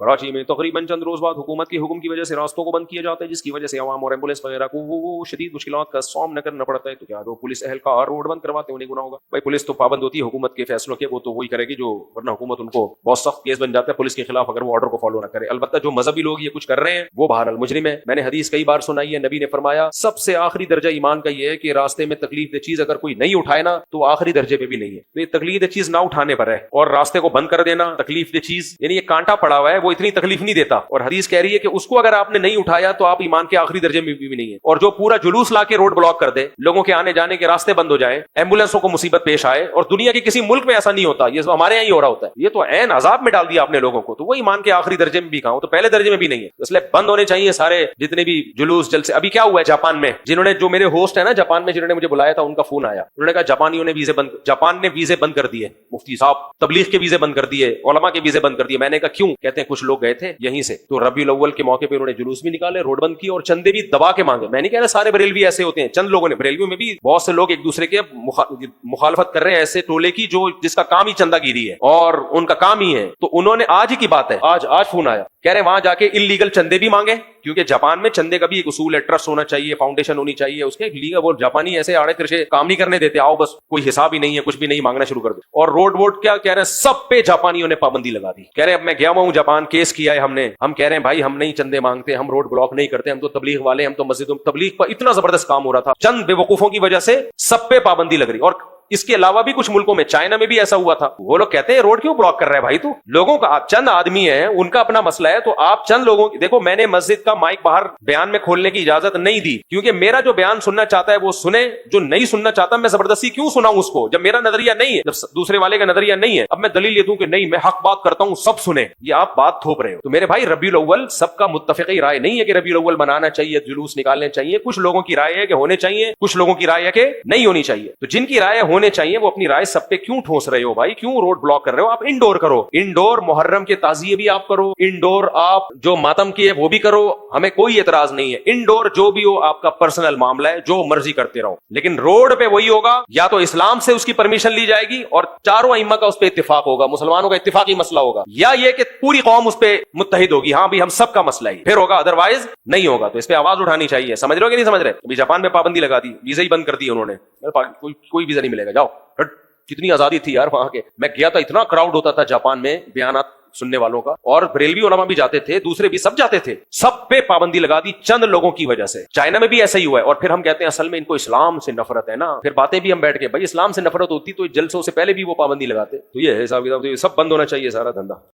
کراچی میں تقریباً چند روز بعد حکومت کے حکم کی وجہ سے راستوں کو بند کیا جاتا ہے، جس کی وجہ سے عوام اور ایمبولینس وغیرہ کو وہ شدید مشکلات کا سامنا کرنا پڑتا ہے۔ تو کیا وہ پولیس اہلکار روڈ بند کرواتے انہیں گناہ ہوگا؟ بھائی پولیس تو پابند ہوتی ہے حکومت کے فیصلوں کے، وہ تو وہی کرے گی جو، ورنہ حکومت ان کو بہت سخت کیس بن جاتا ہے پولیس کے خلاف اگر وہ آرڈر کو فالو نہ کرے۔ البتہ جو مذہبی لوگ یہ کچھ کر رہے ہیں وہ بہرحال مجرم ہے۔ میں نے حدیث کئی بار سنائی ہے، نبی نے فرمایا سب سے آخری درجہ ایمان کا یہ ہے کہ راستے میں تکلیف دہ چیز اگر کوئی نہیں اٹھائے نا تو آخری درجے پہ بھی نہیں ہے۔ تو یہ تکلیف دہ چیز نہ اٹھانے پر ہے، اور راستے کو بند کر دینا تکلیف دہ چیز، یعنی یہ کانٹا پڑا ہوا ہے وہ اتنی تکلیف نہیں دیتا، اور حدیث کہہ رہی ہے کہ اس کو اگر آپ نے نہیں اٹھایا تو آپ ایمان کے آخری درجے میں بھی نہیں ہے۔ اور جو پورا جلوس لا کے روڈ بلاک کر دے، لوگوں کے آنے جانے کے راستے بند ہو جائیں، ایمبولینسوں کو مصیبت پیش آئے، اور دنیا کے کسی ملک میں ایسا نہیں ہوتا، یہ ہمارے یہاں ہی ہو رہا ہوتا ہے، یہ تو عین عذاب میں ڈال دیا آپ نے لوگوں کو، تو وہ ایمان کے آخری درجے میں بھی کہاں، تو پہلے درجے میں بھی نہیں ہے۔ اس لیے بند ہونے چاہیے سارے جتنے بھی جلوس جلسے۔ ابھی کیا ہوا ہے جاپان میں، جنہوں نے، جو میرے ہوسٹ ہے نا جاپان میں، جنہوں نے مجھے بلایا تھا، ان کا فون آیا، انہوں نے کہا جاپانیوں نے ویزے بند، جاپان نے ویزے بند کر دیے، مفتی صاحب تبلیغ کے ویزے بند کر دیے، علماء کے ویزے بند کر دیے۔ میں نے کہا کیوں؟ کہتے ہیں کچھ لوگ گئے تھے یہیں سے، تو ربیع الاول کے موقع پہ انہوں نے جلوس بھی نکالے، روڈ بند کی، اور چندے بھی دبا کے مانگے۔ میں نہیں کہہ رہا سارے بریلوی ایسے ہوتے ہیں، چند لوگوں نے، بریلویوں میں بھی بہت سے لوگ ایک دوسرے کے مخالفت کر رہے ہیں، ایسے ٹولے کی جو جس کا کام ہی چندہ گیری ہے اور ان کا کام ہی ہے۔ تو انہوں نے، آج ہی کی بات ہے، آج فون آیا، کہہ رہے وہاں جا کے انلیگل چندے بھی مانگے، کیونکہ جاپان میں چندے کا بھی ایک اصول ہے، ٹرسٹ ہونا چاہیے، فاؤنڈیشن ہونی چاہیے، اس کے لیگل، وہ جاپانی ایسے آڑے ترشے کام نہیں کرنے دیتے، آؤ بس کوئی حساب ہی نہیں ہے، کچھ بھی نہیں، مانگنا شروع کر دو۔ اور روڈ کیا کہہ رہے ہیں، سب پہ جاپانیوں نے پابندی لگا دی۔ کہہ رہے اب میں گیا ہوں جاپان، کیس کیا ہے ہم نے، ہم کہہ رہے ہیں بھائی ہم نہیں چندے مانگتے، ہم روڈ بلاک نہیں کرتے، ہم تو تبلیغ والے، ہم تو مسجدوں تبلیغ پر اتنا زبردست کام ہو رہا تھا، چند بے وقوفوں کی وجہ سے سب پہ پابندی لگ رہی۔ اور اس کے علاوہ بھی کچھ ملکوں میں، چائنا میں بھی ایسا ہوا تھا، وہ لوگ کہتے ہیں روڈ کیوں بلاک کر رہا ہے بھائی، تو لوگوں کا، چند آدمی ہیں ان کا اپنا مسئلہ ہے، تو آپ چند لوگوں کی، دیکھو میں نے مسجد کا مائک باہر بیان میں کھولنے کی اجازت نہیں دی، کیونکہ میرا جو بیان سننا چاہتا ہے وہ سنے، جو نہیں سننا چاہتا میں زبردستی کیوں سناؤں اس کو، جب میرا نظریہ نہیں ہے، جب دوسرے والے کا نظریہ نہیں ہے، اب میں دلیل یہ دوں کہ نہیں میں حق بات کرتا ہوں سب سنیں، یہ آپ بات تھوپ رہے ہو۔ تو میرے بھائی ربیع الاول سب کا متفقی رائے نہیں ہے کہ ربیع الاول منانا چاہیے، جلوس نکالنے چاہیے، کچھ لوگوں کی رائے ہے کہ ہونے چاہیے، کچھ لوگوں کی رائے ہے کہ نہیں ہونی چاہیے۔ تو جن کی رائے ہونے چاہیے وہ اپنی رائے سب پہ کیوں ٹھوس رہے ہو بھائی، کیوں روڈ بلاک کر رہے ہو؟ آپ انڈور کرو، انڈور محرم کے تعزیے بھی آپ کرو، انڈور آپ جو ماتم کی ہے وہ بھی کرو، ہمیں کوئی اعتراض نہیں ہے، انڈور جو بھی ہو آپ کا پرسنل معاملہ ہے، جو مرضی کرتے رہو، لیکن روڈ پہ وہی ہوگا، یا تو اسلام سے اس کی پرمیشن لی جائے گی اور چاروں ائمہ کا اس پہ اتفاق ہوگا، مسلمانوں کا اتفاقی مسئلہ ہوگا، یا یہ کہ پوری قوم اس پہ متحد ہوگی، ہاں بھی ہم سب کا مسئلہ ہی، پھر ہوگا، ادروائز نہیں ہوگا۔ تو اس پہ آواز اٹھانی چاہیے، سمجھ رہے ہو کہ نہیں سمجھ رہے؟ ابھی جاپان میں پابندی لگا دی، ویزا ہی بند کر دی انہوں نے، کوئی ویزا نہیں ملے گا، جاؤ۔ کتنی آزادی تھی یار وہاں کے، میں گیا تھا اتنا کراؤڈ ہوتا تھا جاپان میں بیانات سننے والوں کا، اور بریلوی علماء بھی جاتے تھے، دوسرے بھی سب جاتے تھے، سب پہ پابندی لگا دی چند لوگوں کی وجہ سے۔ چائنا میں بھی ایسا ہی ہوا ہے، اور پھر ہم کہتے ہیں اصل میں ان کو اسلام سے نفرت ہے نا، پھر باتیں بھی ہم بیٹھ کے بھائی اسلام سے نفرت ہوتی تو جلسوں سے پہلے بھی وہ پابندی لگاتے۔ تو یہ ہے حساب کتاب، سب بند ہونا چاہیے سارا دھندا۔